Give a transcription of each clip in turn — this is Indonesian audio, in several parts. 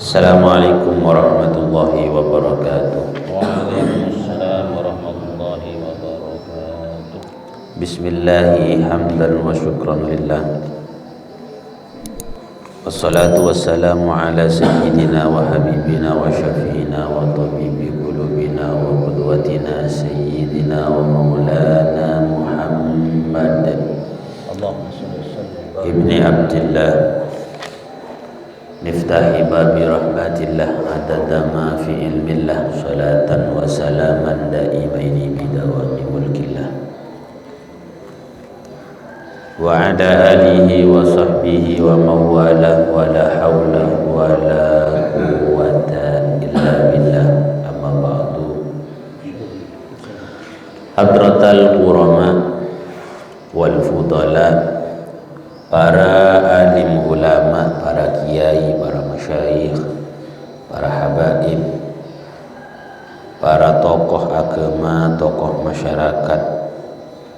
Assalamualaikum warahmatullahi wabarakatuh. Waalaikumsalam warahmatullahi wabarakatuh. Bismillahi hamdan wa syukran lillah. Wassalatu wassalamu ala sayyidina wa habibina wa syafi'ina wa tabibi qulubina wa qudwatina sayyidina wa maulana Muhammad Allahumma shalli wa sallim ibni Abdillah Miftahi babi rahmatillah adada ma fi ilmillah salatan wa salaman daimaini bidawami mulkillah wa ala alihi wa sahbihi wa mawala wa la hawla wa la quwwata illa billah amma ba'du. Hadratal qurama wal fudala, para alim ulama, para kiai, para masyayikh, para habaib, para tokoh agama, tokoh masyarakat,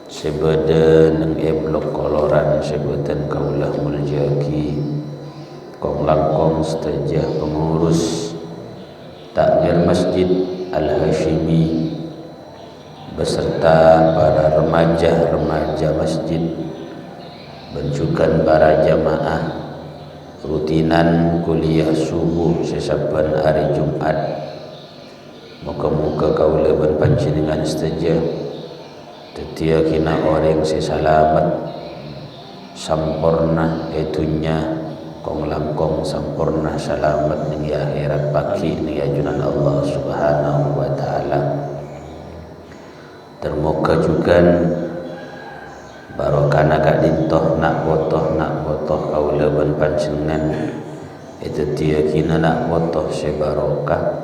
sebeden eblok koloran, sebeden kaulah muljaki, kong langkong setajah pengurus takmir Masjid Al-Hashimi beserta para remaja-remaja masjid, bencukan para jamaah rutinan kuliah subuh sesaban hari Jumat. Moga-moga kaula ben panjenengan setuju tetia kina orang sesalamat sampurna etunya kong langkong sampurna salamat ning akhirat pagi ning ajunan Allah Subhanahu wa taala. Termoga juga barokana kak dintoh nak botoh kaula ben panjenengan itu dia kina nak botoh sebarokah,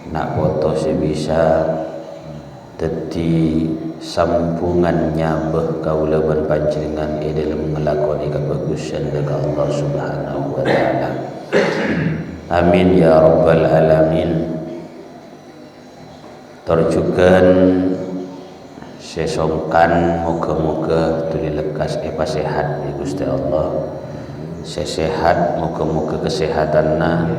nak botoh sebisa teti sampungan nyabeh kaula ben panjenengan dalam ngelakoni kebagusan dekat Allah Subhanahu wa taala. Amin ya rabbal alamin. Terjukan sesongkan moga-moga tuli lekas sehat di Gusti Allah. Sesehat moga-moga kesehatanna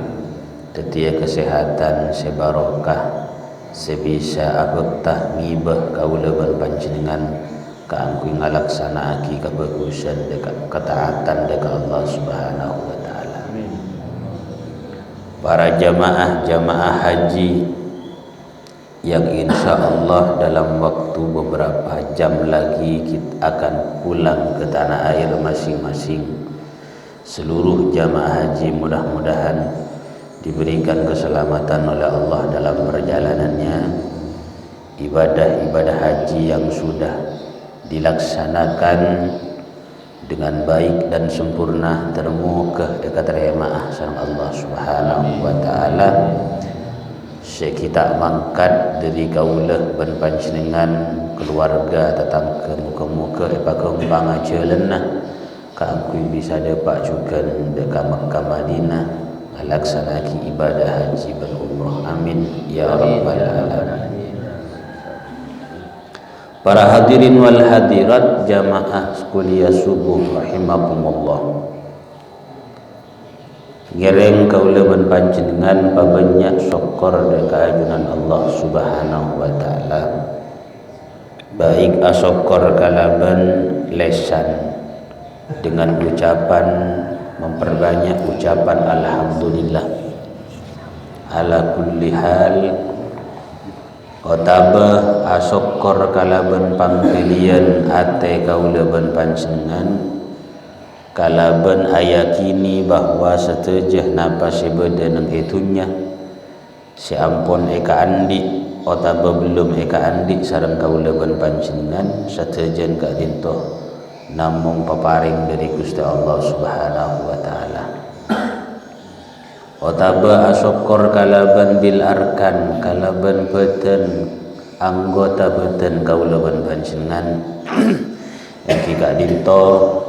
tetia kesehatan sebarokah sebisa abetah ngibah kaula ban panjenengan kaangkuy ngalaksanaake kebagusan dekat ketaatan dekat Allah Subhanahu wa taala. Para jamaah haji yang insya Allah dalam waktu beberapa jam lagi kita akan pulang ke tanah air masing-masing. Seluruh jamaah haji mudah-mudahan diberikan keselamatan oleh Allah dalam perjalanannya. Ibadah-ibadah haji yang sudah dilaksanakan dengan baik dan sempurna termoga dekat remaah sang Allah Subhanahu wa taala. Kita mangkat dari kaulah ban panjenengan keluarga tetangga muka-muka kembang aja lenah kaangkuy bisa dapat juga dekat Makkah Madinah melaksanakan ibadah haji berumrah. Amin ya rabbal alamin. Para hadirin wal hadirat jamaah kuliah subuh rahimakumullah. Ngereng kaula ban panjenengan pabanyak syukur dekat ajunan Allah Subhanahu wa taala. Baik asyukur kalaban lesan dengan ucapan memperbanyak ucapan alhamdulillah ala kulli hal, otaba asyukur kalaban pangkelian ate kaula ban panjenengan kalaban ayakini bahwa setejah napa sebeda nang itunya si ampun eka andi otaba belum eka andi sareng kaula ban panjenengan setejan ka dintoh namung paparing dari Gusti Allah Subhanahu wa taala. Otaba asyukur kalaban bil arkan kalaban beten anggota beten kaula ban panjenengan iki ka dintoh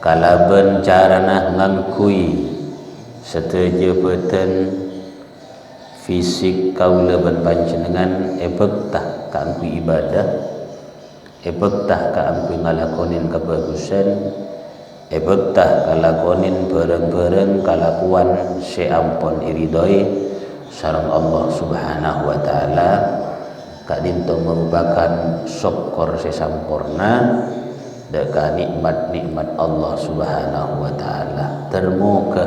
kalaban carana ngangkui setuju beten fisik kaula ban panjenengan ebektah kaangkui ibadah ebektah kaangkui ngalakonin kebagusan bektah kalakonin bareng-bareng kalakuan seampun iridoi sareng Allah Subhanahu wa taala kadinto merupakan syukur sesampurna deka nikmat-nikmat Allah Subhanahu wa taala termuka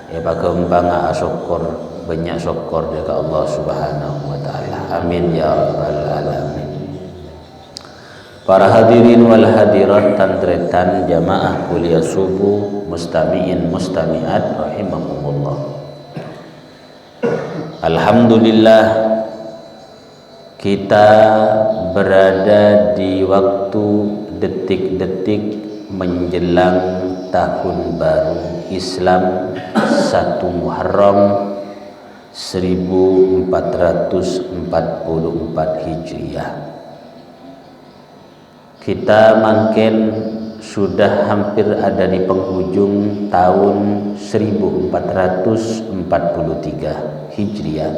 pakembanga syukur banyak syukur deka Allah Subhanahu wa taala amin ya rabbal alamin. Para hadirin wal hadirat tantretan jamaah kuliah subuh mustami'in mustami'at rahimakumullah. Alhamdulillah kita berada di waktu detik-detik menjelang tahun baru Islam 1 Muharram 1444 Hijriah. Kita makin sudah hampir ada di penghujung tahun 1443 Hijriah.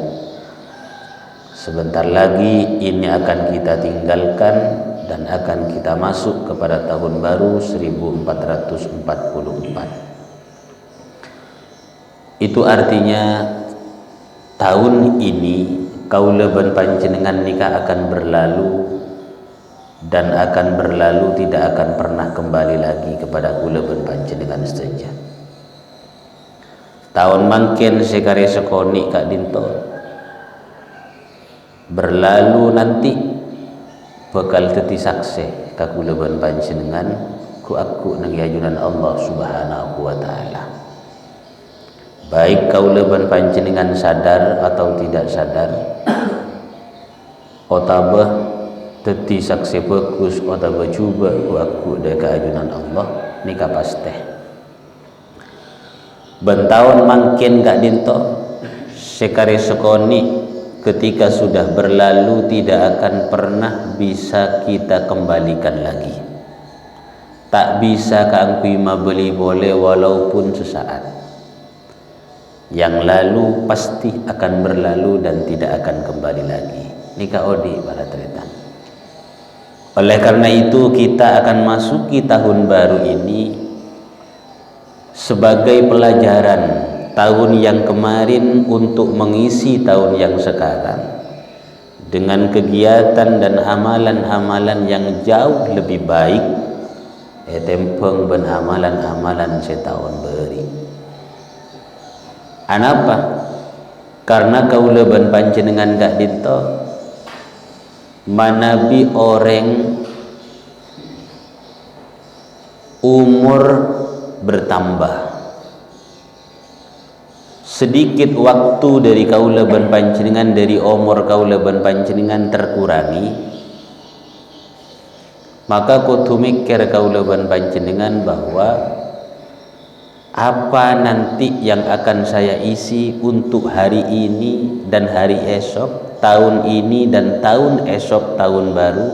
Sebentar lagi ini akan kita tinggalkan dan akan kita masuk kepada tahun baru 1444. Itu artinya tahun ini kaula ban panjenengan nikah akan berlalu dan akan berlalu tidak akan pernah kembali lagi kepada kula ban panjenengan saja. Tahun mangken sekare sekoni Kak Dinto berlalu nanti bakal teti sakse ka kula ban panjenengan ku aku nang ajunan Allah Subhanahu wa taala. Baik kaula ban panjenengan sadar atau tidak sadar otabah teti saksi bagus otabah cuba ku aku deka ajunan Allah nikah pasteh. Bentahun mangkin Kak Dinto sekare sekoni ketika sudah berlalu tidak akan pernah bisa kita kembalikan lagi. Tak bisa kangkui beli boleh walaupun sesaat. Yang lalu pasti akan berlalu dan tidak akan kembali lagi. Nikah odi para tretan. Oleh karena itu kita akan masuki tahun baru ini sebagai pelajaran tahun yang kemarin untuk mengisi tahun yang sekarang dengan kegiatan dan amalan-amalan yang jauh lebih baik tempeng ben amalan-amalan setahun beri. Anapa? Karena kaula ban panjenengan Kak Dinto manabi orang umur bertambah sedikit waktu dari kaula ban panjenengan dari umur kaula ban panjenengan terkurangi, maka kudu mikir kaula ban panjenengan bahwa apa nanti yang akan saya isi untuk hari ini dan hari esok, tahun ini dan tahun esok tahun baru,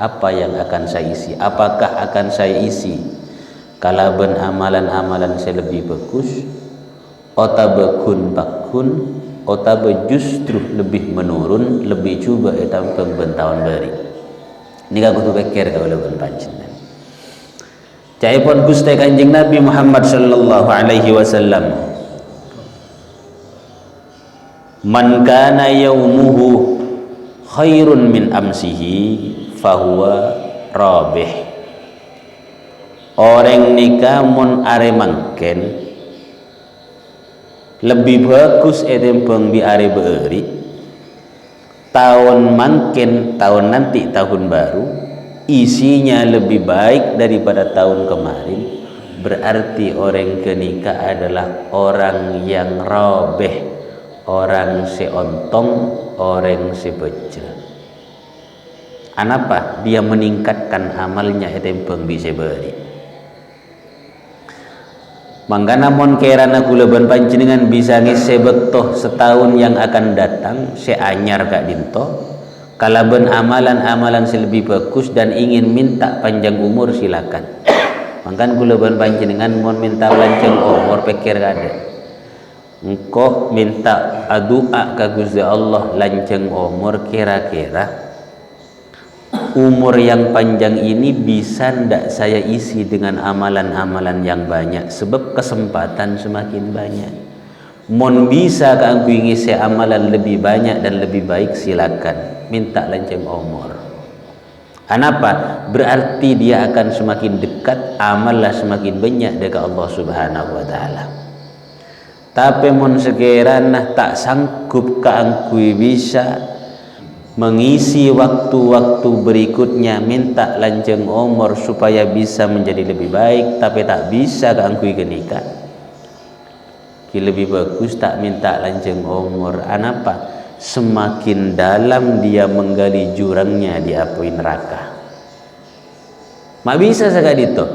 apa yang akan saya isi? Apakah akan saya isi kalaban amalan-amalan saya lebih bagus, otabakun bakun, otaba justru lebih menurun, lebih coba etam pembentauan beri. Ini aku tuh pikir kalau ban panjenengan. Caipun Gusti Kanjeng Nabi Muhammad sallallahu alaihi wasallam. Man kana yaumuhu khairun min amsihi fahuwa rabih. Orang nikah mun are mangken lebih bagus etempeng bi are beuri tahun mangken tahun nanti tahun baru isinya lebih baik daripada tahun kemarin, berarti orang kenikah adalah orang yang robeh, orang seontong, orang sebeja. Anapa? Dia meningkatkan amalnya etempeng bisa beri. Mangkana mon kerana kula ban panjenengan bisa ngise bektoh setahun yang akan datang seanyar Kak Dinto. Kalaban amalan-amalan lebih bagus dan ingin minta panjang umur silakan. Mangkan kula ban panjenengan mon minta panjang umur pikir kada. Engko minta doa ka Gusti Allah lanjang umur kira-kira umur yang panjang ini bisa ndak saya isi dengan amalan-amalan yang banyak, sebab kesempatan semakin banyak. Mon bisa kan aku ngisi amalan lebih banyak dan lebih baik, silakan minta lanceng umur. Kenapa? Berarti dia akan semakin dekat, amalnya semakin banyak dekat Allah Subhanahu wa taala. Tapi mon sekiranya tak sanggup keangkui bisa mengisi waktu-waktu berikutnya, minta lanceng umur supaya bisa menjadi lebih baik, tapi tak bisa keangkui kenikah, lebih bagus tak minta lanceng umur. Kenapa? Semakin dalam dia menggali jurangnya di api neraka. Mak bisa sekali itu.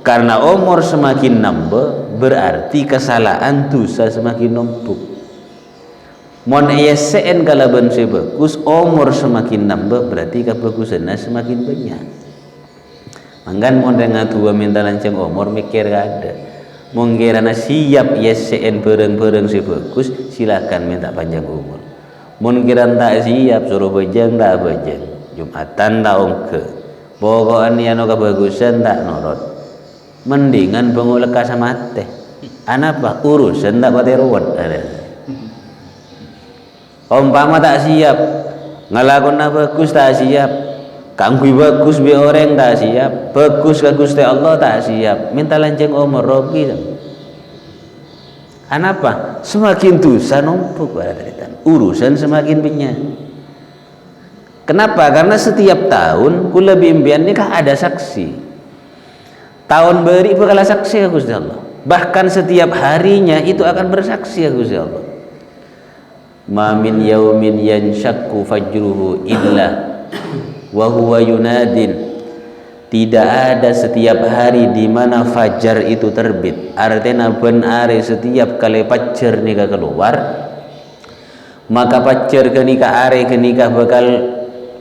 Karena umur semakin nambah, berarti kesalahan dosa semakin numpuk. Mon yesen kalaban sebagus, umur semakin nambah, berarti kebagusannya semakin banyak. Manggan mon dengan tua minta lanceng umur mikir gak ada. Mungkirana siap yesen bareng-bareng sebagus, silakan minta panjang umur. Mungkiran tak siap suruh bejeng tak bejeng, Jumatan tak ongke, pokoknya anu kebagusan tak norot. Mendingan bengok lekas sama teh. Anapa urusan tak pati ruwet ada. Umpama tak siap, ngalakon bagus tak siap, kangkui bagus bi orang tak siap, bagus ke Gusti Allah tak siap, minta lanceng umur rogi. Kenapa? Semakin dosa numpuk, urusan semakin banyak. Kenapa? Karena setiap tahun kula bimbian ni kah ada saksi. Tahun beri bakal saksi Gusti Allah. Bahkan setiap harinya itu akan bersaksi Gusti Allah. Ma min yaumin yanshaqu fajruhu illa wa huwa yunadin. Tidak ada setiap hari di mana fajar itu terbit. Artinya benar setiap kali fajar nikah keluar, maka fajar kenikah are kenikah bakal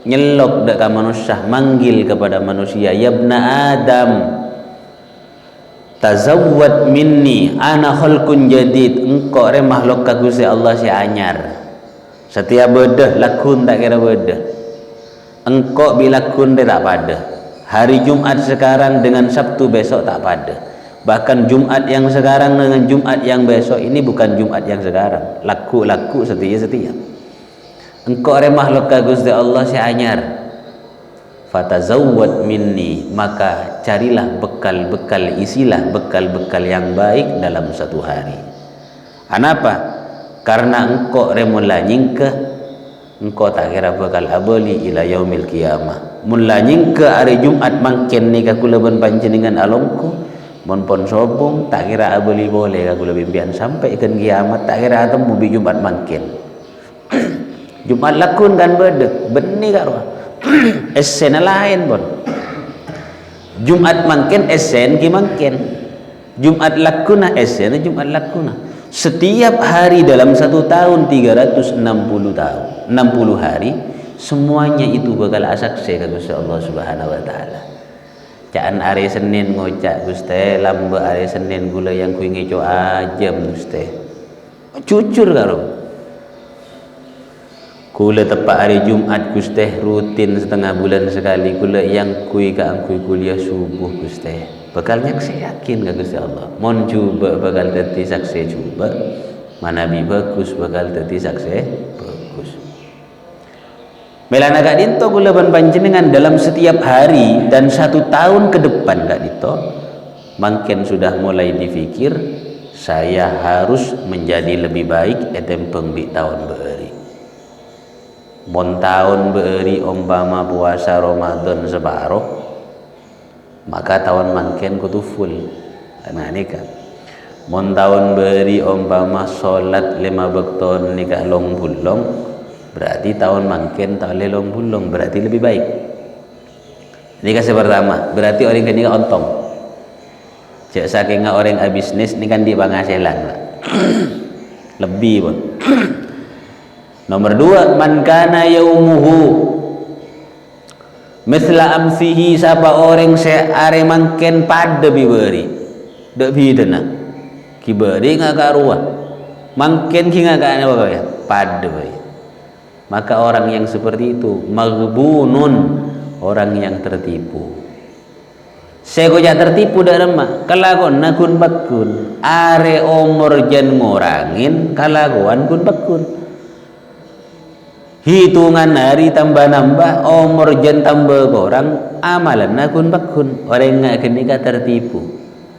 nyelok dekat manusia, manggil kepada manusia, ya ibna Adam, tazawwad minni, ana khalqun jadid. Engkau re makhluk Gusti Allah si anyar. Setiap bedah lakun tak kira bedah. Engkau bilakun dia tak pada. Hari Jumat sekarang dengan Sabtu besok tak pada. Bahkan Jumat yang sekarang dengan Jumat yang besok ini bukan Jumat yang sekarang. Laku setia. Engkau re makhluk Gusti Allah si anyar. Fatazawwad minni, maka carilah bekal-bekal, isilah bekal-bekal yang baik dalam satu hari. Kenapa? Karena engkau re mula nyingkeh, engkau tak kira bakal abali ila yaumil qiyamah. Mula nyingkeh hari Jumat mangken ni kula ban panjenengan alongku, mon pon sobong tak kira abali boleh kula bimbian sampai ke kiamat, tak kira atau mubi Jumat mangken. Jumat lakun kan bedek benih karo esen lain pun. Jumat mangken esen ki mangken, Jumat lakuna esen Jumat lakuna. Setiap hari dalam satu tahun 360 tahun 60 hari, semuanya itu bakal saksi ke Gusti Allah Subhanahu wa taala. Caan hari Senin ngocak Gusti, lambe hari Senin gula yang kuwi ngeco aja Gusti. Jujur karo. Kula tepat hari Jumat Gusti, rutin setengah bulan sekali kula yang kuwi kaangkui kuliah subuh Gusti. Bakal nyaksi yakin ke Gusti Allah. Mon coba bakal dadi saksi coba. Mana bi bagus bakal dadi saksi bagus. Melana kak dinto kula ban panjenengan dalam setiap hari dan satu tahun ke depan kak dinto, mungkin sudah mulai dipikir saya harus menjadi lebih baik etempeng di tahun beeri. Mon tahun beeri umpama puasa Ramadan separuh, maka tahun mungkin kutu full. Nah nikah. Mon tahun beeri umpama solat 5 waktu nikah long bulong, berarti tahun mungkin tak lelong bulong, berarti lebih baik. Ini kasih pertama, berarti orang kan ontong. Cek saking orang bisnis ini kan di penghasilan lebih pun. Nomor 2, man kana yaumuhu misla amsihi, siapa orang se are mangken pada biberi dak bidana kiberi ngak karuah mangken ki ngak ana apa pada bae. Maka orang yang seperti itu maghbunun, orang yang tertipu. Saya kojak tertipu dak remah kalagon nakun bakun are umur jen ngurangin kalagoan kun bakun hitungan hari tambah nambah umur jen tambah kurang amalan nakun bakun orang ngak kini ka tertipu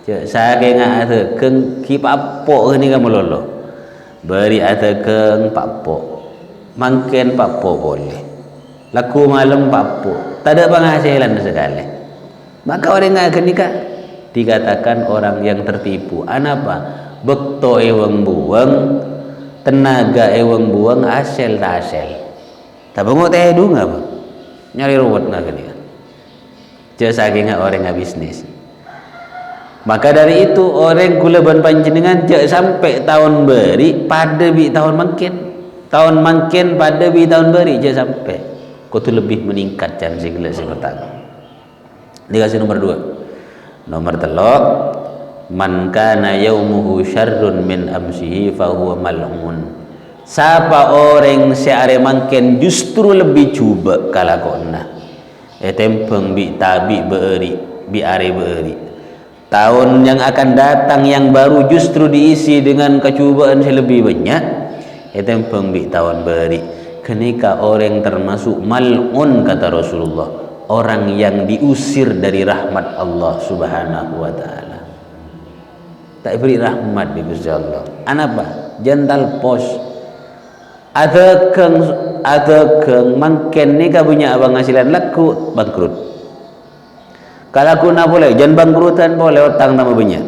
saya ngak ada keng ki papo ni kamu lolo beri ada keng papo mangken papo boleh laku malam papo tak ada penghasilan sekali. Maka orang yang akan nikah dikatakan orang yang tertipu. Anapa? Bekto ewang buang, tenaga ewang buang, asel tak asel. Tak bengok teh dunga apa? Nyari ruwet nak nikah. Jasa kena orang yang bisnis. Maka dari itu orang kuleban panjenengan jak sampai tahun beri pada bi tahun mangkin pada bi tahun beri jak sampai. Kau tu lebih meningkat can segala pertama. Dikasih nomor 2. Nomor 3, man kana yaumuhu syarrun min amsihi fa huwa mal'un. Siapa orang seare mangken justru lebih cuba kalakonna. Tempeng bi tabi beuri, bi are beuri. Tahun yang akan datang yang baru justru diisi dengan kecubaan lebih banyak. Tempeng bi tahun beuri. Kenika orang termasuk mal'un kata Rasulullah. Orang yang diusir dari rahmat Allah subhanahu wa ta'ala. Tak beri rahmat di Gusti Allah. Anapa? Jantal pos. Ada keng mangken ni ka punya abang hasilan laku bangkrut. Kalau kuna boleh jan bangkrutan boleh otang nama banyak.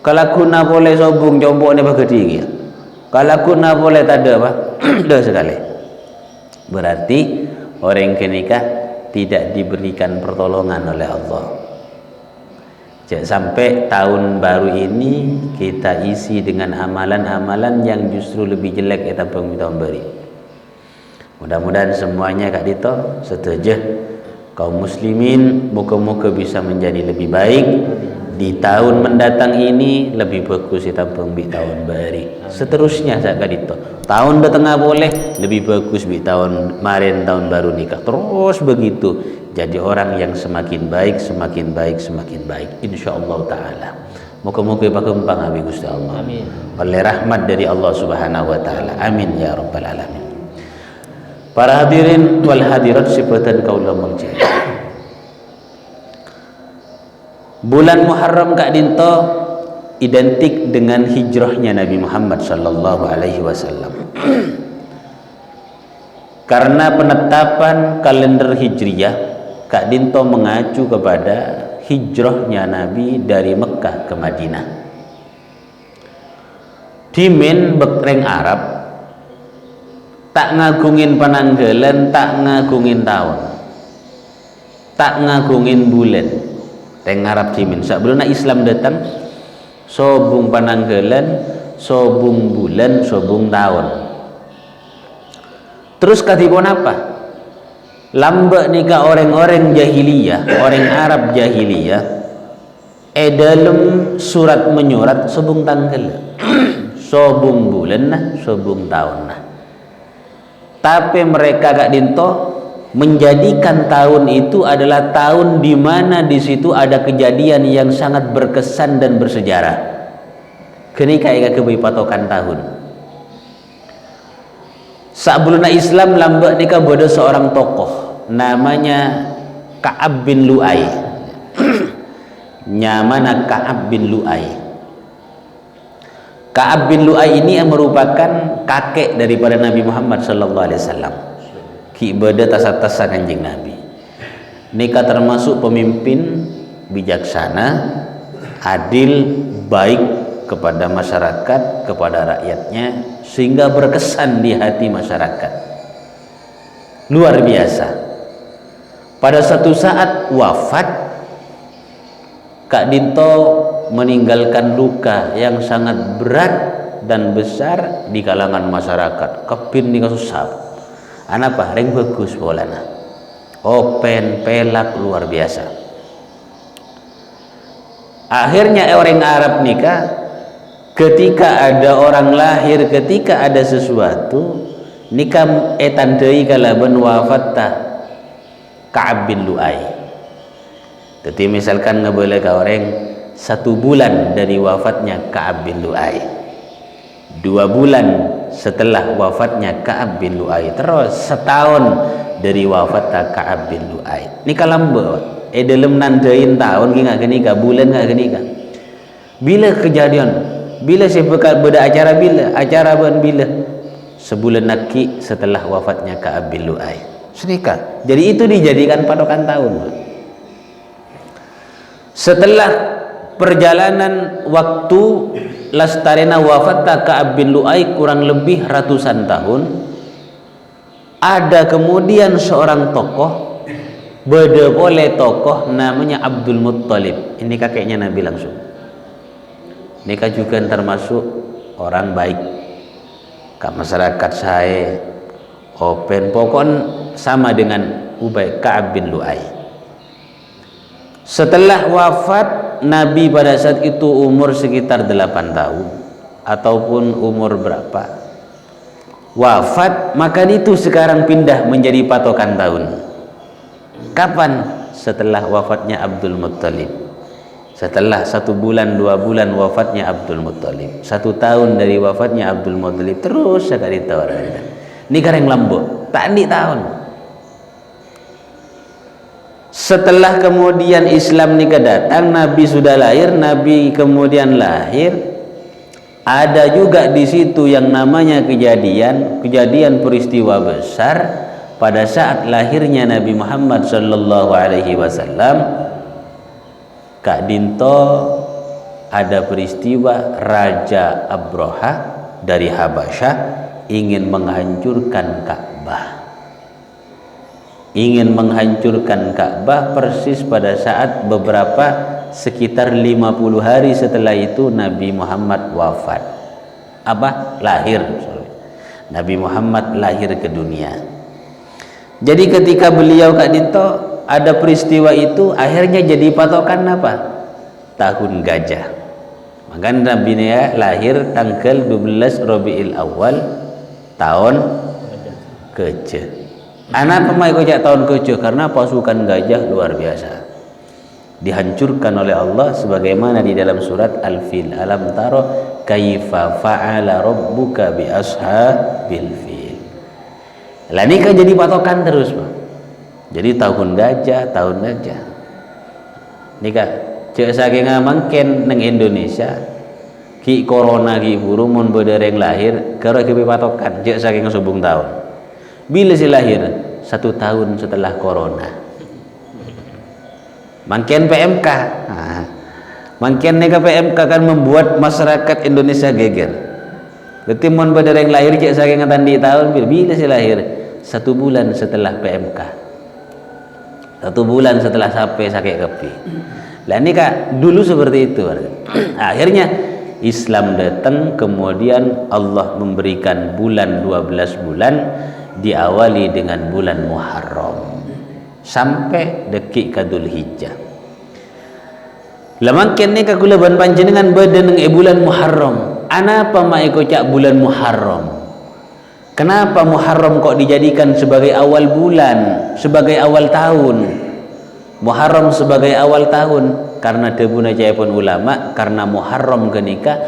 Kalau kuna boleh sobung jombok ni bagedi. Kalau kuna boleh tak ada apa? Dah sekali. Berarti orang kenikah tidak diberikan pertolongan oleh Allah. Sampai tahun baru ini kita isi dengan amalan-amalan yang justru lebih jelek kita tahun baru. Mudah-mudahan semuanya Kak Dito setuju kaum muslimin moga-moga bisa menjadi lebih baik di tahun mendatang ini, lebih bagus kita pembi tahun baru. Seterusnya Kak Dito. Tahun datang boleh lebih bagus di tahun kemarin tahun baru nikah. Terus begitu. Jadi orang yang semakin baik, semakin baik, semakin baik. Insyaallah taala. Moga-moga pakempang abi Gusti Allah. Amin. Oleh rahmat dari Allah Subhanahu wa taala. Amin ya rabbal alamin. Para hadirin wal hadirat sifatan kaula mangci. Bulan Muharram Kak Dinto identik dengan hijrahnya Nabi Muhammad sallallahu alaihi wasallam. Karena penetapan kalender Hijriyah Kak Dinto mengacu kepada hijrahnya Nabi dari Mekah ke Madinah. Dimen bekreng Arab tak ngagungin penanggalan, tak ngagungin tahun, tak ngagungin bulan. Teng Arab dimen sebelum Islam datang sobung penanggalan, sobung bulan, sobung tahun. Terus katipun apa? Lambak nikah orang-orang jahiliyah, orang Arab jahiliyah, dalam surat menyurat sobung tanggal, sobung bulan nah, sobung tahun nah. Tapi mereka Kak Dinto menjadikan tahun itu adalah tahun di mana di situ ada kejadian yang sangat berkesan dan bersejarah. Kenika ika kebi patokan tahun. Sebelum Islam lambak nikah bodoh seorang tokoh namanya Ka'ab bin Lu'ay. Nyamana Ka'ab bin Lu'ay. Ka'ab bin Lu'ay ini yang merupakan kakek daripada Nabi Muhammad sallallahu alaihi wasallam. Ki ibadah tasa-tasa kanjeng Nabi. Nikah termasuk pemimpin bijaksana, adil, baik kepada masyarakat, kepada rakyatnya, sehingga berkesan di hati masyarakat. Luar biasa. Pada satu saat wafat, Kak Dinto meninggalkan luka yang sangat berat dan besar di kalangan masyarakat. Kepin di kasusah. Anapa? Reng bagus bolana. Open, pelak, luar biasa. Akhirnya orang Arab nikah. Ketika ada orang lahir, ketika ada sesuatu, nikah tandai kalaban wafatta Ka'ab bin Lu'ay. Jadi misalkan ngeboleh ke orang 1 bulan dari wafatnya Ka'ab bin Lu'ay, 2 bulan setelah wafatnya Ka'ab bin Lu'ay, terus setahun dari wafatnya Ka'ab bin Lu'ay. Ini kalambo dalam nandain tahun nggak kenika, bulan nggak kenika. Bila kejadian, bila saya beda acara, bila acara bila sebulan naki setelah wafatnya Ka'ab bin Lu'ay. Sedikit. Jadi itu dijadikan patokan tahun. Setelah perjalanan waktu lastarena wafatnya Ka'ab bin Lu'ay kurang lebih ratusan tahun, ada kemudian seorang tokoh, beda boleh tokoh namanya Abdul Muttalib. Ini kakeknya Nabi langsung. Ini juga termasuk orang baik ke masyarakat saya, open pokon sama dengan Ubay Ka'ab bin Lu'ay. Setelah wafat Nabi pada saat itu umur sekitar 8 tahun ataupun umur berapa wafat, maka itu sekarang pindah menjadi patokan tahun. Kapan? Setelah wafatnya Abdul Muttalib. Setelah 1 bulan 2 bulan wafatnya Abdul Muttalib, 1 tahun dari wafatnya Abdul Muttalib, terus sekali tawaran ini kareng lambo tak di tahun. Setelah kemudian Islam nikah datang, Nabi sudah lahir, Nabi kemudian lahir, ada juga di situ yang namanya kejadian peristiwa besar pada saat lahirnya Nabi Muhammad sallallahu alaihi wasallam. Kak Dinto ada peristiwa Raja Abraha dari Habasyah ingin menghancurkan Ka'bah. Ingin menghancurkan Ka'bah persis pada saat sekitar 50 hari setelah itu Nabi Muhammad wafat. Lahir. Nabi Muhammad lahir ke dunia. Jadi ketika beliau Kak Dinto ada peristiwa itu, akhirnya jadi patokan apa? Tahun gajah. Maka Nabi lahir tanggal 12 Rabiul Awal tahun gajah. Anak pemain kocak tahun gajah karena pasukan gajah luar biasa dihancurkan oleh Allah sebagaimana di dalam surat Al-Fil. Alam taro kaifa fa'ala rabbuka bi ashabil fil. Lah ini kan jadi patokan terus, Pak. Jadi tahun gajah. Ini kak cek saking mangken neng Indonesia ki corona ki buru mun bedereng lahir karo ki patokan cek saking subung tahun. Bila si lahir 1 tahun setelah corona. Mangken PMK. Mangken nega PMK kan membuat masyarakat Indonesia geger. Berarti mun bedereng lahir cek saking tandi tahun bila si lahir 1 bulan setelah PMK. 1 bulan setelah sampai sakit kepi. Lah ini kak dulu seperti itu. Akhirnya Islam datang, kemudian Allah memberikan bulan 12 bulan, diawali dengan bulan Muharram sampai dekik kadul Hijjah. Lamangken ni kagulaban panjenengan badan ng bulan Muharram. Anapa maiko cak bulan Muharram? Kenapa Muharram kok dijadikan sebagai awal bulan, sebagai awal tahun? Muharram sebagai awal tahun karena debuna pun ulama, karena Muharram kenika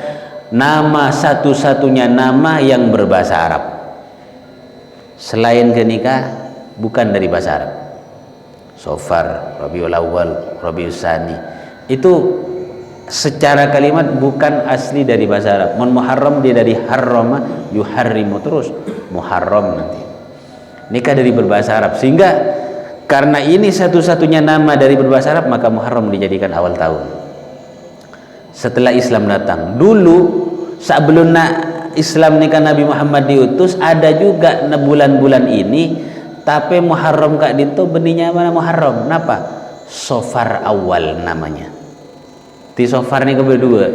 nama satu-satunya nama yang berbahasa Arab. Selain kenika bukan dari bahasa Arab. Sofar, Rabiul Awal, Rabiul Tsani itu secara kalimat bukan asli dari bahasa Arab. Muharram dia dari harrama yuharrimu, terus Muharram nanti. Nikah dari berbahasa Arab, sehingga karena ini satu-satunya nama dari berbahasa Arab maka Muharram dijadikan awal tahun. Setelah Islam datang, dulu sebelum Islam nikah Nabi Muhammad diutus ada juga bulan-bulan ini, tapi Muharram kak dito benihnya mana Muharram? Kenapa? Sofar awal namanya. Di Sofar ini kedua,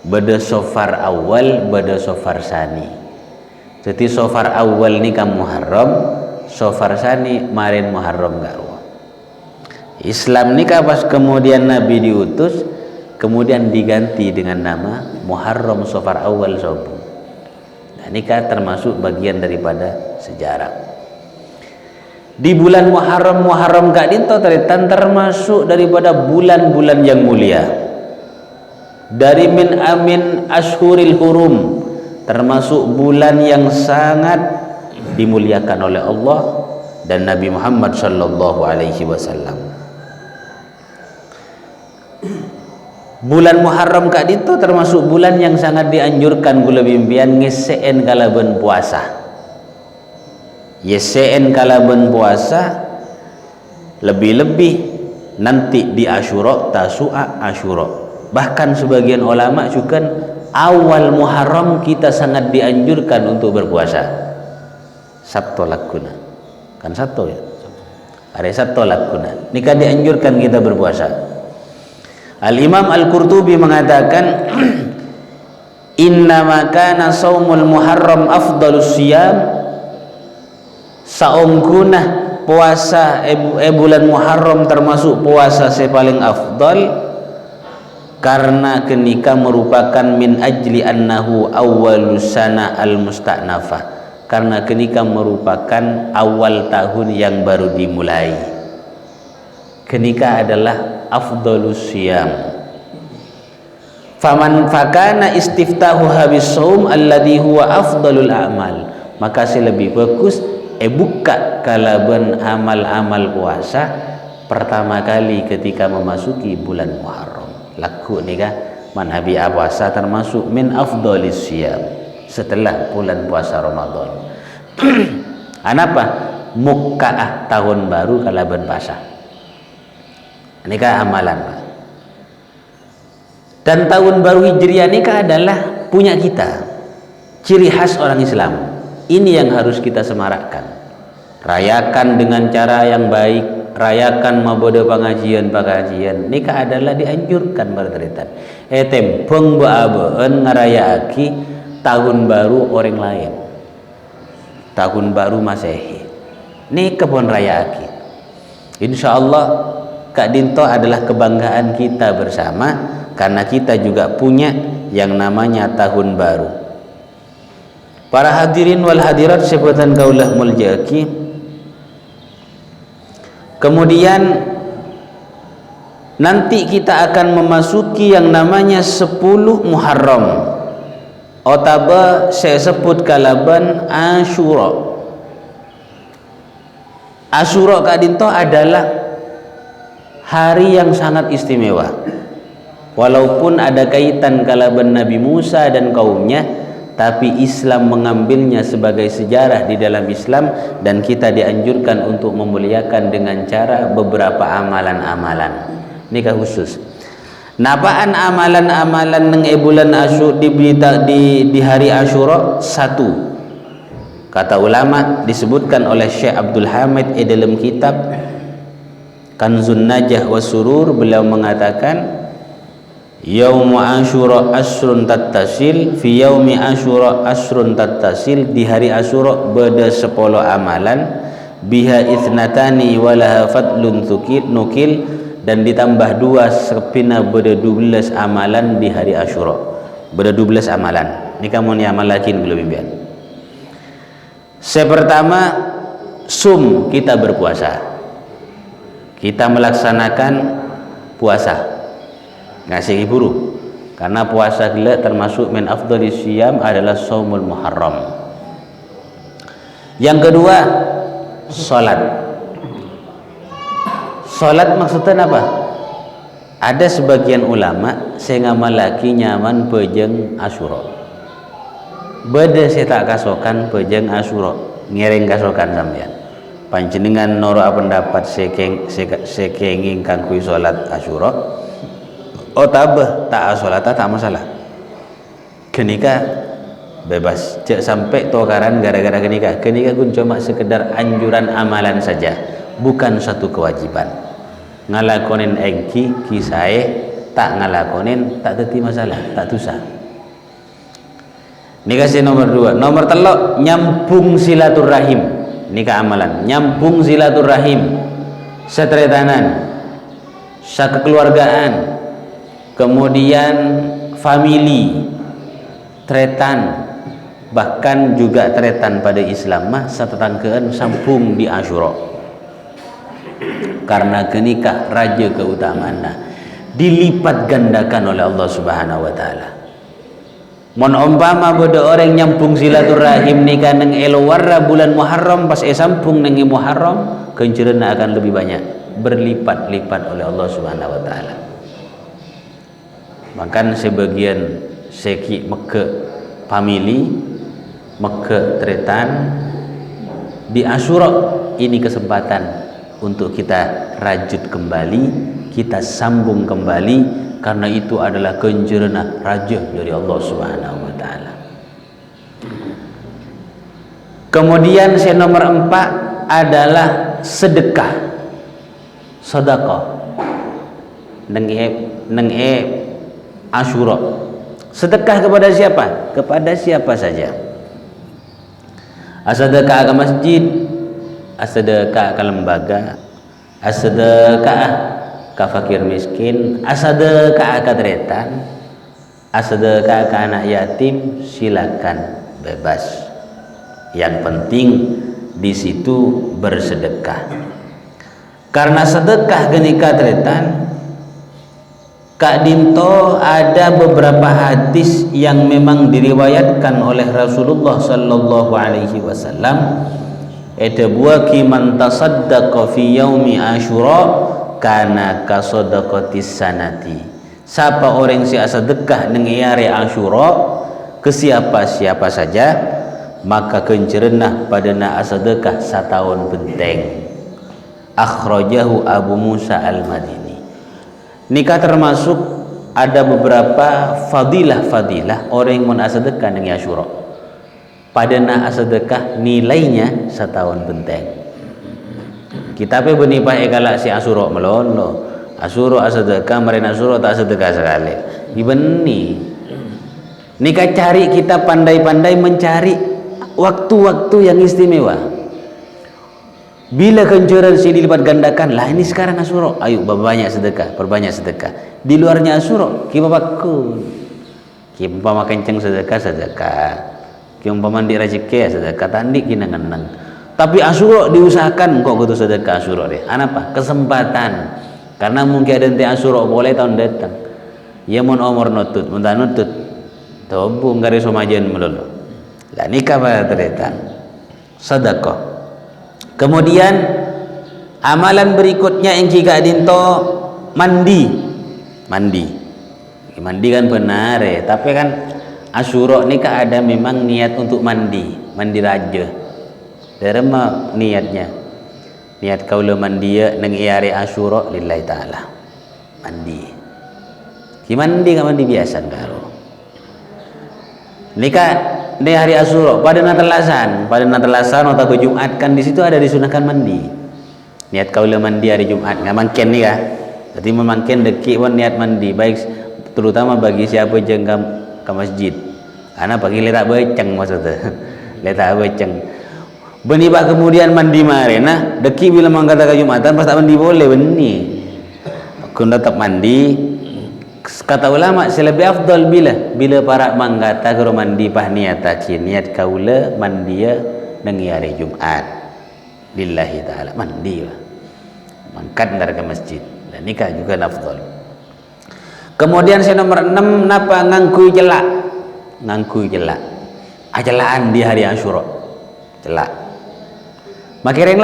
beda Sofar awal, beda Sofar sani. Jadi Sofar awal ini kan Muharram, Sofar sani marin Muharram gak. Islam nikah pas kemudian Nabi diutus, kemudian diganti dengan nama Muharram Sofar awal Sobung. Nah, nikah termasuk bagian daripada sejarah. di bulan Muharram kak dinto tretan termasuk daripada bulan-bulan yang mulia, dari min amin ashuril hurum, termasuk bulan yang sangat dimuliakan oleh Allah dan Nabi Muhammad sallallahu alaihi wasallam. Bulan Muharram kak dinto termasuk bulan yang sangat dianjurkan gula bimbian ngeseen kalaban puasa. Yeseen kalaban puasa, lebih-lebih nanti di Asyura, Tasu'a, Asyura. Bahkan sebagian ulama juga awal Muharram kita sangat dianjurkan untuk berpuasa. Sabtu lakuna, kan Sabtu ya, hari Sabtu lakuna ini kan dianjurkan kita berpuasa. Al-Imam Al-Qurtubi mengatakan innama kana saumul Muharram afdalus siyam, saungkunah puasa bulan Muharram termasuk puasa paling afdal, karena kenika merupakan min ajli annahu awwalus sana al musta'nafah, karena kenika merupakan awal tahun yang baru dimulai. Kenika adalah afdalus siyam. Faman fakana istiftahu habis saum alladhi huwa afdalul a'mal, maka lebih bagus buka kalaban amal-amal puasa pertama kali ketika memasuki bulan Muharram. Laku nikah manhabi puasa termasuk min afdalis siyam setelah bulan puasa Ramadan. Anapa? Mukaah tahun baru kalaban puasa. Nikah amalan. Dan tahun baru Hijriah nikah adalah punya kita. Ciri khas orang Islam. Ini yang harus kita semarakkan. Rayakan dengan cara yang baik, rayakan mabodo pengajian. Nikah adalah dianjurkan berteritan. Tempong baabeun ngarayaaki tahun baru orang lain. Tahun baru Masehi. Nikah pun rayaaki. Insyaallah Kak Dinto adalah kebanggaan kita bersama, karena kita juga punya yang namanya tahun baru. Para hadirin wal hadirat sebutan kaulah muljaki. Kemudian nanti kita akan memasuki yang namanya 10 Muharram. Otaba saya sebut kalaban Asyura. Asyura Kak Dinto adalah hari yang sangat istimewa. Walaupun ada kaitan kalaban Nabi Musa dan kaumnya, tapi Islam mengambilnya sebagai sejarah di dalam Islam, dan kita dianjurkan untuk memuliakan dengan cara beberapa amalan-amalan. Nikah khusus. Napaan amalan-amalan neng bulan Asyura di hari Asyura? Satu, kata ulama disebutkan oleh Syekh Abdul Hamid dalam kitab Kanzun Najah wa Surur, beliau mengatakan Yaumu Asyura asrun tattasil, fi yaumi Asyura asrun tattasil, di hari Asyura beda 10 amalan, biha ithnatani walaha fadlun nukil, dan ditambah 2 sepina beda 12 amalan di hari Asyura. Beda 12 amalan. Ini kamu amal lakin belum impian. Pertama, sum, kita berpuasa. Kita melaksanakan puasa, ngasih buru, karena puasa gila termasuk min afdalis siyam adalah saumul Muharram. Yang kedua, salat. Salat maksudnya apa? Ada sebagian ulama saya ngamalaki nyaman pejeng Asyura. Beda saya tak kasokan pejeng Asyura, ngiring kasokan sampean. Panjenengan noro pendapat sekenging kang kui salat Asyura, tabah tak salat tak masalah. Kenika bebas, cek sampai tokaran gara-gara kenika kun cuma sekedar anjuran amalan saja, bukan satu kewajiban. Ngalakonin engki kisae, tak ngalakonin tak teti masalah, tak dosa. Ini kasih nomor 2. Nomor 3, nyambung silaturahim. Ini keamalan, nyambung silaturahim, setretanan, sakekeluargaan, kemudian family, tretan, bahkan juga tretan pada Islam mah satetangkeun sambung di Asyura. karena kenikah raja keutamaanna dilipat gandakan oleh Allah Subhanahu wa taala. Mon umpama bodo orang nyampung silaturahim nikah neng elowarra bulan Muharram pas sampung neng Muharram kencerena akan lebih banyak berlipat-lipat oleh Allah Subhanahu wa taala. Makan sebagian seki Mekah family Mekah tretan di Asyura ini kesempatan untuk kita rajut kembali, kita sambung kembali, karena itu adalah kencerena raja dari Allah Subhanahu wa taala. Kemudian yang nomor 4 adalah sedekah. Sedekah neng Asyura. Sedekah kepada siapa? Kepada siapa saja. Asedekah ke masjid, asedekah ke lembaga, asedekah ke fakir miskin, asedekah ke tretan, asedekah ke anak yatim, silakan bebas. Yang penting di situ bersedekah. Karena sedekah genika tretan, Kak Dinto ada beberapa hadis yang memang diriwayatkan oleh Rasulullah sallallahu alaihi wasallam. Eta buaki man tasaddaqa fi yaumi Asyura kana ka sadaqatis sanati. Siapa orang si sedekah nang hari Asyura ke siapa saja, maka kencerenah padana sedekah satahun benteng. Akhrajahu Abu Musa Al-Madini. Nikah termasuk ada beberapa fadilah orang yang sedekah dengan Asyura. Padana sedekah nilainya setahun benteng. Kita pe benipah egalak si Asyura melono. Asyura sedekah, marina Asyura tak sedekah sekali. Ibeni. Nikah cari kita pandai-pandai mencari waktu-waktu yang istimewa. Bila kencuran si dilipat gandakan, lah ini sekarang Asyura, ayo perbanyak sedekah. Di luarnya Asyura, kita bakul. Kita umpama kenceng sedekah. Kita umpama di rezeki sedekah, tandi kita ngenang. Tapi Asyura diusahakan kok kudu sedekah Asyura deh. Apa? Kesempatan. Karena mungkin ada nanti Asyura boleh tahun datang. Ya mon omor nutut, mun nutut. Tobu ngari somajen melulu. Lah nikah pada tereta. Sedekah. Kemudian amalan berikutnya yang jika dinto mandi kan benar ya, tapi kan Asyura ni kan ada memang niat untuk mandi raja. Dari mana niatnya? Niat kaula mandi nang hari Asyura lillahi taala. Mandi biasa karo. Nikah di hari Asyura pada natelasan atau ke Jumat kan di situ ada disunahkan mandi. Niat kaula mandi hari Jumat nggak mangken nih kah? Jadi memangken deki pun niat mandi baik terutama bagi siapa yang ke masjid. Anak bagi letak beceng maksudnya. Letak beceng. Benibak kemudian mandi marena deki bila mangkata ke Jumatan pas tak mandi boleh beni. Kun tetap mandi. Kata ulama selebih afdal bila para manggata ke mandi pah niat kaula mandi nang hari Jumat lillahi taala mandi mangkat ndar ke masjid dan nikah juga afdal. Kemudian yang nomor 6 napa ngangkui celak ajalaan di hari Asyura celak makereng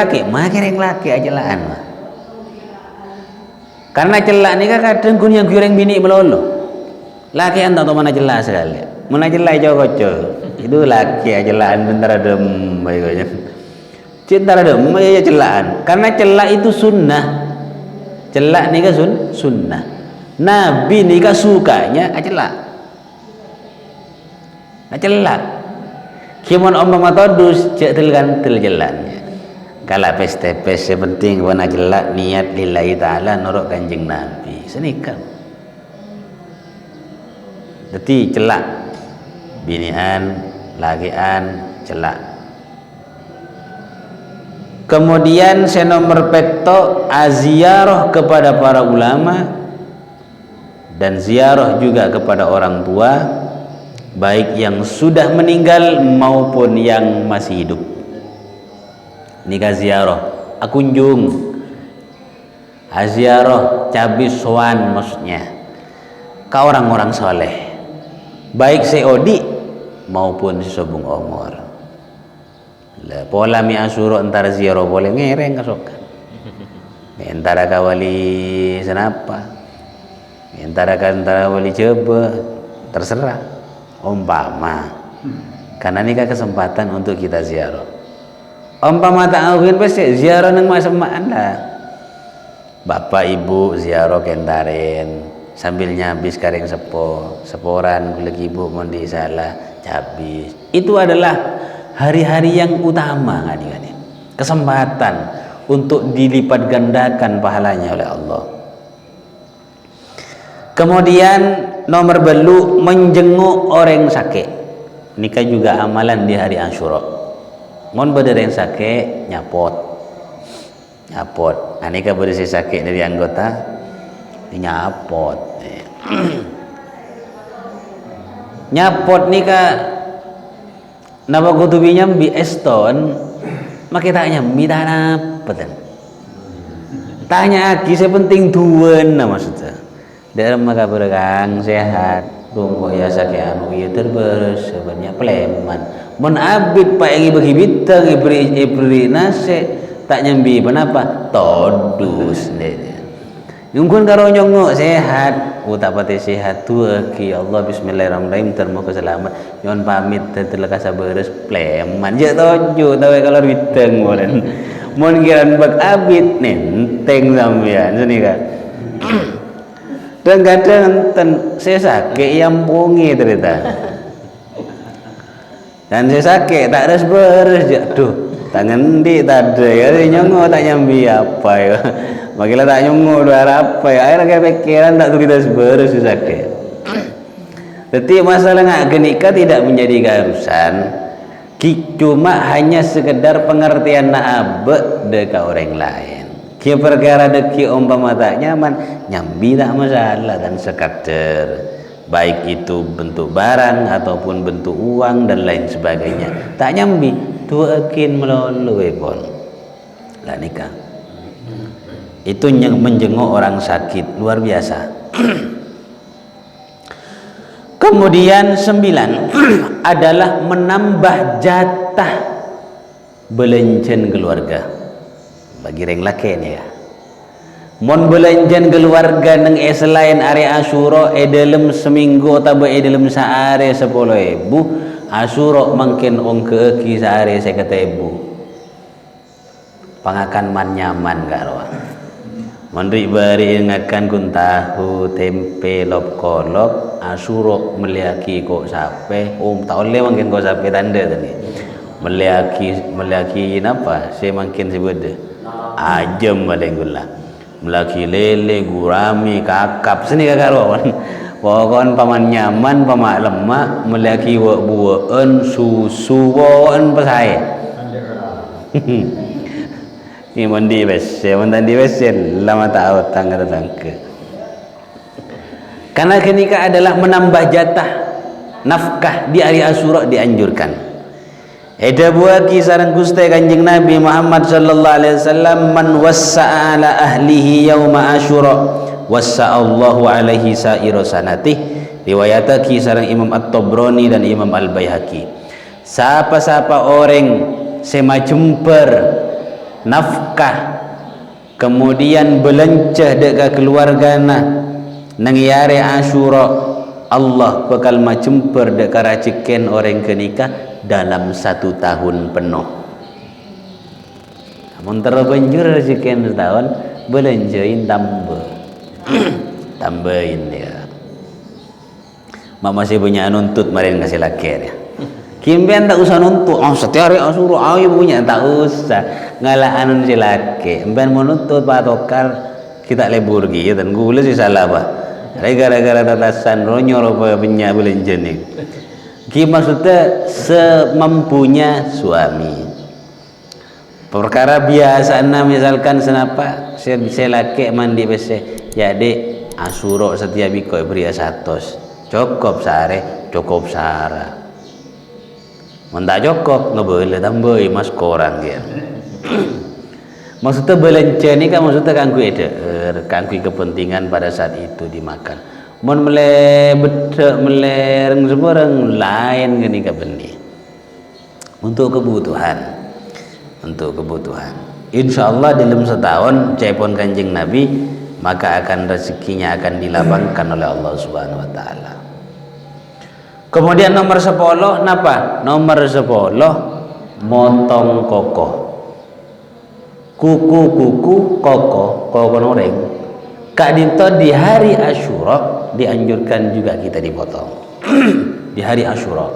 laki ajalaan mah. Karena celak ni kan kadang kun yang goreng bini melolo. Laki anda tu mana celak sekali. Mana celak jauh kocok. Itu laki celaan bentar adem baiknya. Cinta adem ya celaan. Karena celak itu sunnah. Celak ni kan sunnah. Nabi ni kan sukanya celak. Celak. Kimon umpama todus cek tel jalannya. Kalau pes-tepes sepenting wana jelak niat lillahi ta'ala nurut kanjeng Nabi senikah. Jadi celak binian, lakian, celak. Kemudian senomor pekto aziarah kepada para ulama dan ziarah juga kepada orang tua baik yang sudah meninggal maupun yang masih hidup. Nikah ziarah akunjung Ziarah cabi soan maksudnya ke orang-orang soleh, baik si Odi maupun si Sobung Omor. Pola mi Asyura antara ziarah boleh ngereng kasokan. Antara kawali senapa, antara wali coba terserah. Umpama karena ini kan kesempatan untuk kita ziarah. Umpama tak awin pasti ziarah nang masamaan lah. Bapak ibu ziarah kentarin sambil nyabis kareng seporan lagi ibu mondi salah cabis. Itu adalah hari-hari yang utama kan, kesempatan untuk dilipat gandakan pahalanya oleh Allah. Kemudian nomor belu menjenguk orang sakit. Ini kan juga amalan di hari Asyura. Mon beda yang sakit nyapot. Ini kan beda sakit dari anggota nyapot. Nyapot ni ka napa kutubi nyambi eston maka tanya midana peten. Tanya aki sepenting tuan na maksudnya. Dalam maka berkang sehat tunggu ya sakit anu ya terberes sebenarnya pleman. Mun abid pak yang bagi bintang ibri nase tak nyambi kenapa todus deh. Yungkun karo nyongok sehat, tak pati sehat tu ki Allah bismillahirrahmanirrahim termo keselamat. Yon pamit terlekas saberes pleman je tojo tawe kalau bintang molen. Mun kiran bak abid nenteng sampean sini kan. Dan kadang saya sakit yang bungi cerita. Dan saya sakit tak ada beres je. Duh, tangan di tak ada ya nyongo tak nyambi apa ya. Makilah tak nyongo dua apa ya. Akhirnya kayak pikiran tak tu kita beres sakit. Jadi masalah ngak genika tidak menjadi keharusan. Cuma hanya sekedar pengertian naabe dekat orang lain. Kia perkara deki umpama tak nyaman nyambi tak masalah dan sekadar baik itu bentuk barang ataupun bentuk uang dan lain sebagainya tak nyambi tuakin melalui pon lah nikah itu yang menjenguk orang sakit luar biasa. Kemudian 9 adalah menambah jatah belenjen keluarga bagi reng laken ya. Mon belanjan keluarga neng selain area Asyura dalam seminggu atau dalam sehari 10.000 Asyura mungkin ongke ki sehari 50.000 pangakan man nyaman karo mandri bari ngakan kun tahu tempe lop kolok Asyura meliaki kok sape tak oleh mungkin kok sape tanda tadi meliaki napa saya mungkin sebut ajem paling gula melaki lele gurami kakap sini kakak lawan pokon paman nyaman pamak lemak melaki buaan susu buaan pesai ini mandi besi lama tahu tangga ke karena kenika adalah menambah jatah nafkah di hari Asyura dianjurkan. Eda buaki sareng Gusti Kanjeng Nabi Muhammad sallallahu alaihi wasallam man wassa'a ala ahlihi yauma Asyura wassa'allahu alaihi sa'ira sanatih riwayataki sareng Imam At-Tabrani dan Imam Al-Baihaqi. Siapa-siapa orang semacemper nafkah kemudian belencah dekat keluargana nang yare Asyura Allah bakal macemper dekat raciken orang kenikah dalam 1 tahun penuh. Namun terbanjur sekian setahun belanjain tambahin dia. Mak masih punya nuntut marin kasih lakir ya. Kimpian tak usah nuntut. Setiap hari Asyura ayo punya tak usah. Ngalah anun si laki. Kimpian menuntut patokar kita lebur gitu dan gula sih salah bah. Gara-gara tatasan ronyor apa punya belanjan ni. Maksudnya semampunya suami. Perkara biasa misalkan senapa saya laki mandi bese jadi Asyura setiap biko beri 100 cukup sehari cukup sehara mentak cukup ngebeli tambahi mas korang dia Maksudnya belanja ni kan maksudnya kangkui kepentingan pada saat itu dimakan. Mon melereng sebarang lain gini ka benih. Untuk kebutuhan. Insyaallah dalam setahun cepon Kanjeng Nabi maka akan rezekinya akan dilapangkan oleh Allah Subhanahu wa taala. Kemudian nomor 10 napa? Nomor 10 motong kokoh. Kuku koko noreng. Kak Dinto di hari Asyura dianjurkan juga kita dipotong. Di hari Asyura.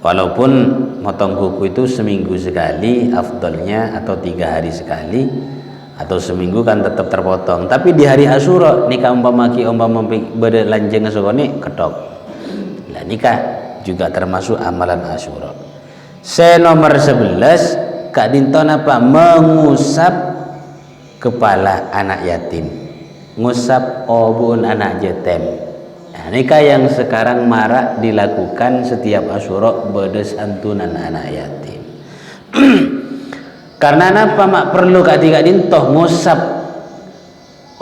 Walaupun motong kuku itu seminggu sekali afdalnya atau 3 hari sekali atau seminggu kan tetap terpotong. Tapi di hari Asyura nikah umpama berlanjeng sokone ketok. Lah nikah juga termasuk amalan Asyura. Nomor 11 Kak Dinton apa? Mengusap kepala anak yatim, ngusap obun anak yatim. Nah, nikah yang sekarang marak dilakukan setiap Asyura bedes santunan anak yatim. Karena apa mak perlu Kak Dinton ngusap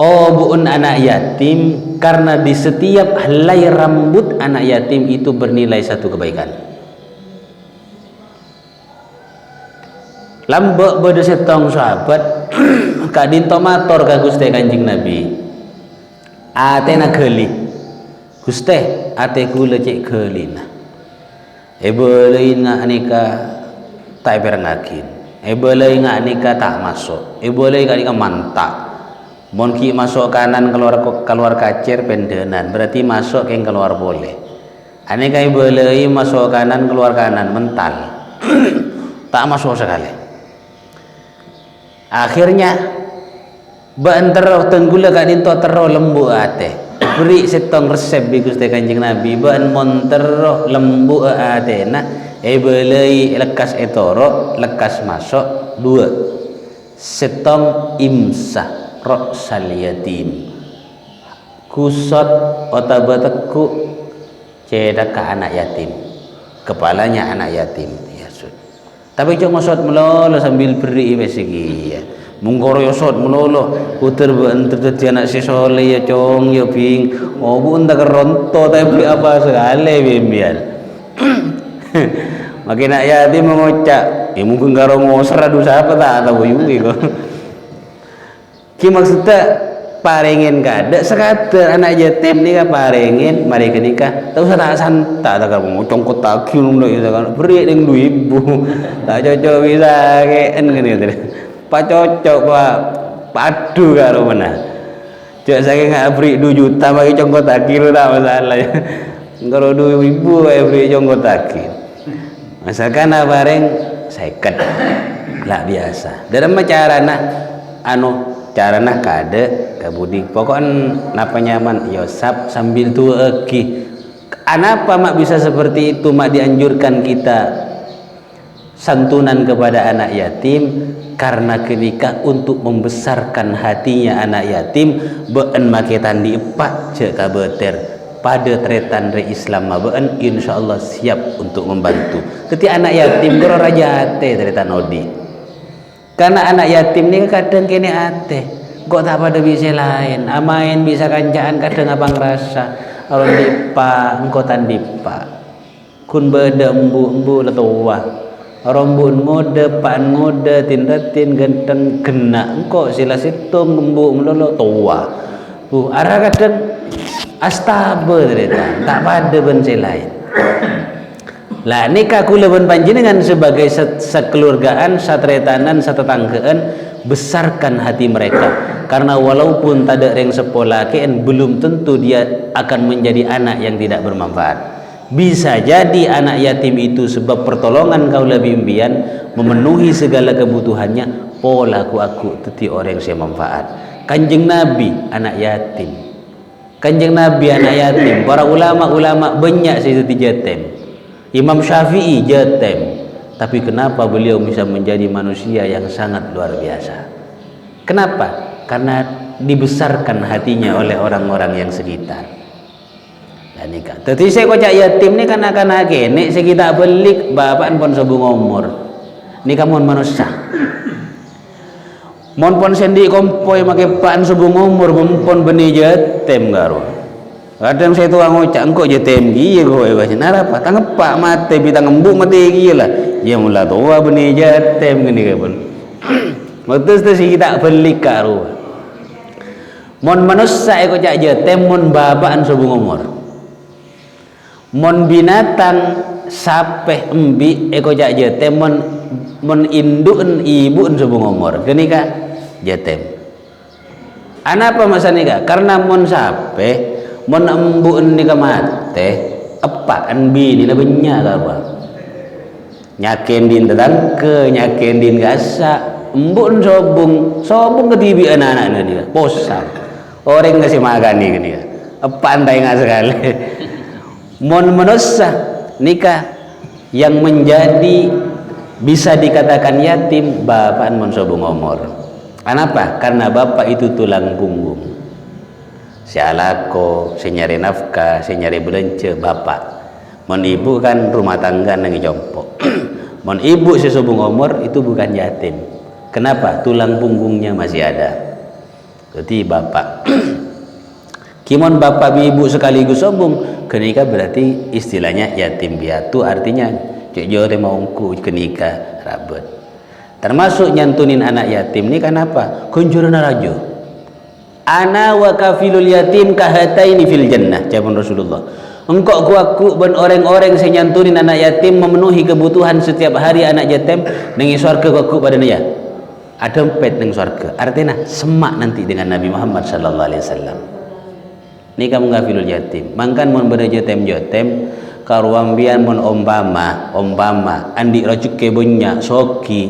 obun anak yatim karena di setiap helai rambut anak yatim itu bernilai satu kebaikan. Lambok beda setong sahabat Kak Dinto mator ka Gusti Kanjeng Nabi. Ate na geli. Gusti, ate kula cek gelina. Boleh nak nikah tak berengakin. Boleh nak nikah tak masuk. Boleh nikah mantak. Mon ki masuk kanan keluar kacir pendenan, berarti masuk yang keluar boleh. Aneka boleh masuk kanan keluar kanan mental. Tak masuk sekali. Akhirnya banter tenggula Kak Dinto tero lembu ate. Beri setong resep di Gusti Kanjeng Nabi ban montero lembu ate na belei lekas etoro lekas masuk 2 setong imsah ra'sal yatim kusot otabateku cedak ke anak yatim kepalanya anak yatim. Tapi cuma sot melolo sambil beri besegi ya. Munggoro sot melolo puter banter jadi anak si soleh ya cong ya ping. Oh bun tak ronto tapi apa sekali bimbian. Makin nak yatim mengocak. Mungkin karo ngosra dosa apa tak tahu yungi kok. Ki maksudnya paringin kada sekadar anak yatim ni ka paringin mari ke nikah tahu tak santa tak mau congkot tak kiun itu kan beri deng 2.000 tak cocok bisa keen gitu pak cocok pak padu karo mana cok saya nggak beri 2 juta bagi congkot tak kilo tak masalah ya kalau 2.000 beri congkot tak kilo masakan bareng seket lah biasa dalam cara carana kade kabudi pokoknya napa nyaman yosap sambil tua eki anapa mak bisa seperti itu mak dianjurkan kita santunan kepada anak yatim karena ketika untuk membesarkan hatinya anak yatim beun maketan diepak cek kabeter pada tretan re Islam beun insyaallah siap untuk membantu teti anak yatim goro raja ate tretan odi. Karena anak yatim ni kadang kene ate, kok tak pada bisa lain, amain bisa kancaan kadang apa ngerasa, kalau dipa, engkau tan dipa, kun beda embu letua, rombun mode, pan mode, tindatin genteng kena, engkau sila situng embu melolo tua, arah kadang astabe ternyata, tak pada benci lain. Lah nikah kula ben panjenengan sebagai sekeluargaan, satretanan, satetanggaan besarkan hati mereka karena walaupun tak ada yang sepolakeun belum tentu dia akan menjadi anak yang tidak bermanfaat. Bisa jadi anak yatim itu sebab pertolongan kaula bimbian memenuhi segala kebutuhannya pola aku teti orang yang manfaat. Kanjeng Nabi anak yatim. Kanjeng Nabi anak yatim, para ulama-ulama banyak seperti yatim. Imam Syafi'i jatim, tapi kenapa beliau bisa menjadi manusia yang sangat luar biasa? Kenapa? Karena dibesarkan hatinya oleh orang-orang yang sekitar. Dan nikah. Tetapi saya kocak yatim ni kan akan nek sekitar belik bapak pun sebung umur. Ni kamu manusia. Mon pon sendi kompoi make paan subung umur pon beni jetem garo. Kadang saya tuang ngocak engko jetem giye go e basi narapa tangepak mate bitang embuk mate giye lah. Ya mula tua beni jetem gini ka pun. Betul tu si kita beli karo. Mon manusia eko jak jetem mon babaan subung umur. Mon binatang sape embi eko jak jetem mon induk ibu subung umur. Gini ka jetem. Anapa masa nika? Karena mon sape mon embu nika mate apa enbi ni benya ka apa? Nyaken din tetangke, nyaken din gasa, embu sobung ketibi anak-anak dia. Posang. Orang ngasih makan ni gini ya. Apa andai nggak sekali. Mon manusia nikah yang menjadi bisa dikatakan yatim bapak mon sobung umur. Kenapa? Karena bapak itu tulang punggung. Si alako, si nyari nafkah, si nyari belanja bapak. Mon ibu kan rumah tangga nangi jompo. Mon ibu si sobung umur itu bukan yatim. Kenapa? Tulang punggungnya masih ada. Jadi bapak. Kimon bapak ibu sekaligus sobung, kenika berarti istilahnya yatim piatu, artinya jujur maungku kenika rabet. Termasuk nyantunin anak yatim ini kenapa? Kunjurna rajo. Ana wa kafilul yatim kahataini fil jannah, jawab Rasulullah. Engkau aku ben orang-orang saya nyantunin anak yatim memenuhi kebutuhan setiap hari anak yatim nengi surga aku pada dia. Ada empet neng surga. Artinya semak nanti dengan Nabi Muhammad sallallahu alaihi wasallam. Ni kamu ngafilul yatim. Mangkan mon bere jetem karuambian mon umpama andi rajuke bunya soki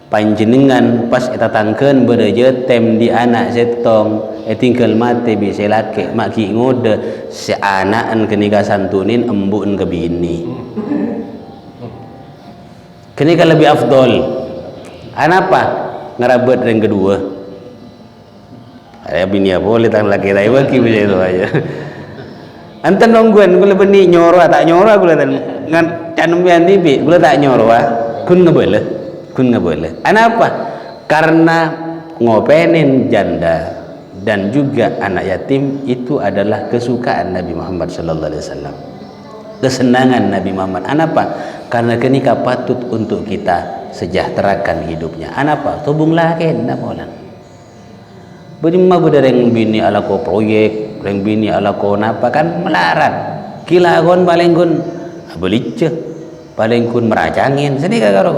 panjenengan pas eta tangkeun bere jetem di anak setong tinggal mate bisa laki maki ngode si anaan kenika santunin embuun ke bini kenika lebih afdol. Anapa ngerabet yang kedua ada bini apa boleh tang laki tai waki bisa itu aja anten nongguan gula beni nyoro tak nyoro gula tan ngan canum pian tibi gula tak nyoro kun ngebele anapa karena ngopenin janda dan juga anak yatim itu adalah kesukaan Nabi Muhammad sallallahu alaihi wasallam, kesenangan Nabi Muhammad. Anapa? Karena kenika patut untuk kita sejahterakan hidupnya. Anapa? Tubunglah ken ndak molan. Berimma bereng bini ala ko proyek, reng bini ala ko napa kan melarang. Kilagon balenggun beliceh, balenggun meracangin. Sini kagak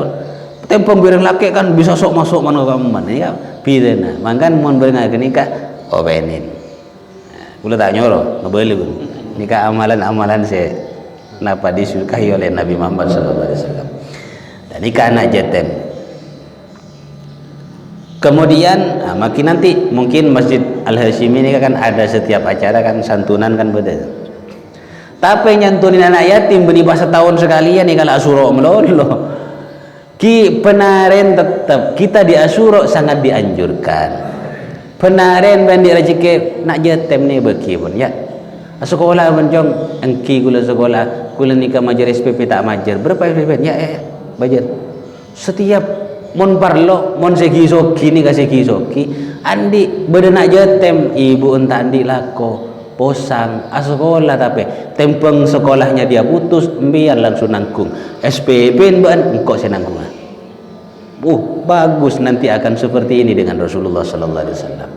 tempo bereng laki kan bisa sok masuk mana kaman ya pidana. Mangkan mon bereng kenika obenin. Kula tak nyoro ngebeli pun. Nika amalan-amalan saya napa disukai oleh Nabi Muhammad sallallahu alaihi wasallam. Dan nikah anak jetem. Kemudian makin nanti mungkin Masjid Al-Hashimi ini kan ada setiap acara kan santunan kan beda. Tapi nyantunin anak yatim beni bahasa tahun sekalian nih kalau asuro melolo. Ki penaren tetap kita di asuro sangat dianjurkan. Penaren bandi rezeki nak jetem nih beki pun ya. Sekolah mencong engki gula sekolah gula nikah majer SPP tak majer berapa SPP ya bajer setiap mon parlo mon segi soki ni kasih segi soki andi bedenak jetem ibu entah andi lako posang sekolah tapi tempeng sekolahnya dia putus biar langsung nangkung SPP ban engkau senangkung bagus nanti akan seperti ini dengan Rasulullah sallallahu alaihi wasallam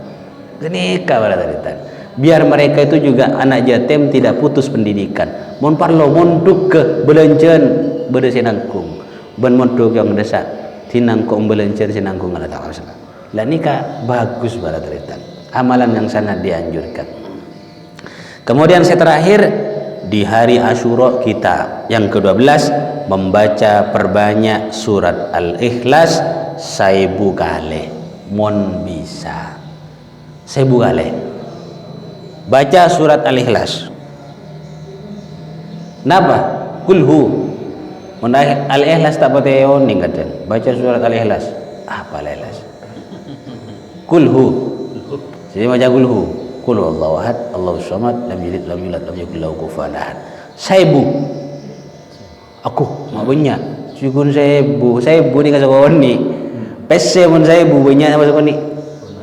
nikah pada taritan biar mereka itu juga anak yatim tidak putus pendidikan mon parlo mon duk ke belenjen bede senangkung ben mon duk yang desa tinangkung belenjen senangkung ala ta'ala lah nikah bagus pada taritan amalan yang sangat dianjurkan. Kemudian saya terakhir di hari Asyura kita yang ke-12 membaca perbanyak surat Al-Ikhlas 1000 kali mon bisa 1000 kali baca surat Al-Ikhlas. Napa? Kulhu Al-Ikhlas tak pateh oning kadang baca surat Al-Ikhlas apa Al-Ikhlas kulhu jadi baca kulhu Qul huwallahu ahad, Allahus samad, lam yalid lam yulad lam yakul lahu kufuwan ahad. 1000. Aku mak banyak Syukun 1000 ni ka sekoni. Pese mun 1000 banyak apa sekoni?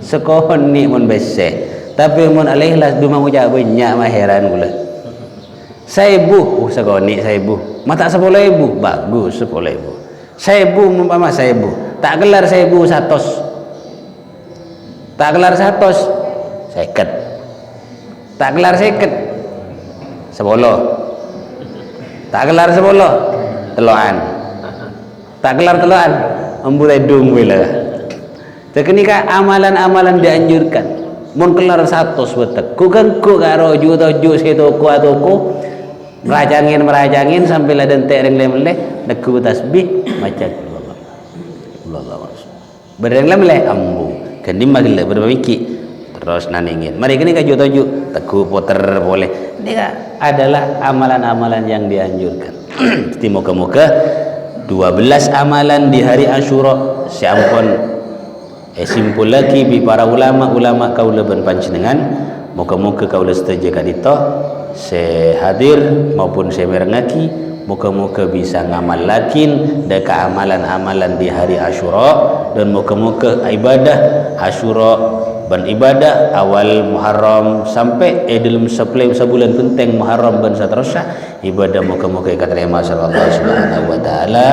Sekoni mun pese. Tapi mun al-ikhlas duma ngucap banyak mah heran kula. 1000 sekoni 1000. Mata 10.000 bagus 10.000. 1000 umpama 1000. Tak gelar 1000 100. Tak gelar 100 50. Tak gelar 50 10. Tak gelar 10 teloan. Tak gelar teloan embulai dung wila. Tekenika amalan-amalan dianjurkan. Mun kelar 100 betek. Ku kan ku karo juta-juta setoko atoko merajangin sampai ladan tereng lemleh neku tasbih maca Allah. Bereng lemleh ambu. Kan di magil berbagi terus naningin. Mari kini ka juta-juta teku puter boleh. Ini adalah amalan-amalan yang dianjurkan. Moga-moga 12 amalan di hari Asyura sampun simpul lagi bi para ulama kaula ben panjenengan. Moga-moga kaula setuju kadito sehadir maupun semerengaki. Moga-moga bisa ngamal lakin deka amalan-amalan di hari Asyura dan moga-moga ibadah Asyura ban ibadah awal Muharram sampai dalam sebulan penting Muharram ban seterusnya ibadah moga-moga katerima Allah Subhanahu wa taala.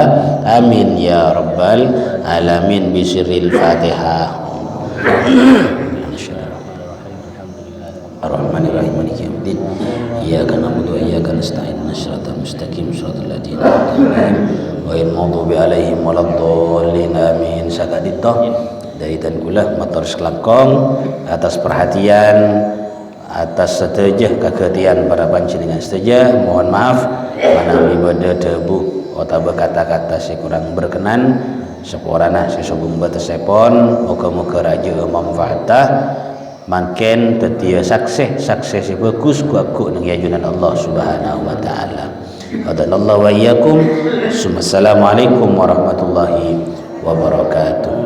Amin ya rabbal alamin bi sirril Fatihah. Ar-Rahmanir-Rahim Maliki Yawmiddin. Iyyaka na'budu wa iyyaka nasta'in. Shiratal mustaqim shiratal ladzina an'amta 'alaihim ghairil maghdubi 'alaihim waladdallin. Amin. Sakadito daitan kula motor selangkong atas perhatian atas setejah keketian para panjenengan setejah. Mohon maaf mana ibadah debu atau kata-kata si kurang berkenan seporana sesobung batasepon moga-moga raja manfaatah makin tetia sukses bagus ku nang yajunan Allah Subhanahu wa taala. Wadanallahu wa iyyakum. Assalamualaikum warahmatullahi wabarakatuh.